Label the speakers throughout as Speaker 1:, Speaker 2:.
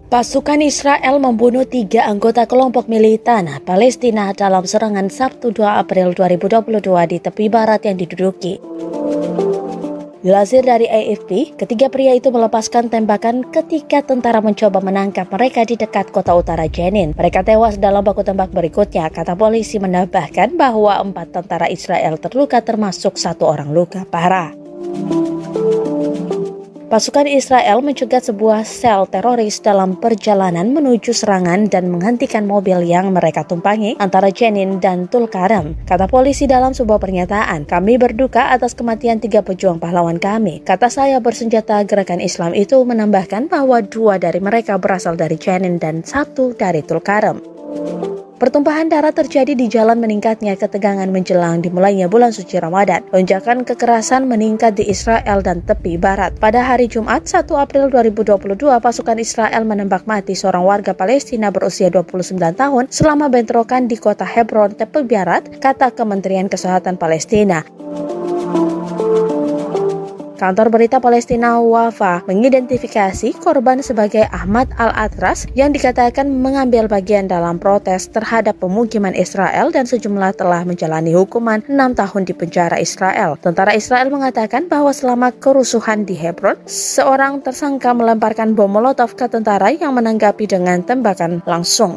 Speaker 1: Pasukan Israel membunuh 3 anggota kelompok militan Palestina dalam serangan Sabtu 2 April 2022 di tepi barat yang diduduki. Dilansir dari AFP, ketiga pria itu melepaskan tembakan ketika tentara mencoba menangkap mereka di dekat kota utara Jenin. Mereka tewas dalam baku tembak berikutnya, kata polisi menambahkan bahwa 4 tentara Israel terluka termasuk 1 orang luka parah. Pasukan Israel mencegat sebuah sel teroris dalam perjalanan menuju serangan dan menghentikan mobil yang mereka tumpangi antara Jenin dan Tulkarem. Kata polisi dalam sebuah pernyataan, "Kami berduka atas kematian 3 pejuang pahlawan kami." Kata saya bersenjata gerakan Islam itu menambahkan bahwa 2 dari mereka berasal dari Jenin dan 1 dari Tulkarem. Pertumpahan darah terjadi di jalan meningkatnya ketegangan menjelang dimulainya bulan suci Ramadan. Lonjakan kekerasan meningkat di Israel dan tepi barat. Pada hari Jumat 1 April 2022, pasukan Israel menembak mati seorang warga Palestina berusia 29 tahun selama bentrokan di kota Hebron, tepi barat, kata Kementerian Kesehatan Palestina. Kantor berita Palestina Wafa mengidentifikasi korban sebagai Ahmad Al-Atras yang dikatakan mengambil bagian dalam protes terhadap pemukiman Israel dan sejumlah telah menjalani hukuman 6 tahun di penjara Israel. Tentara Israel mengatakan bahwa selama kerusuhan di Hebron, seorang tersangka melemparkan bom molotov ke tentara yang menanggapi dengan tembakan langsung.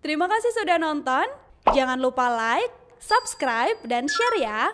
Speaker 2: Terima kasih sudah nonton. Jangan lupa like, subscribe, dan share ya.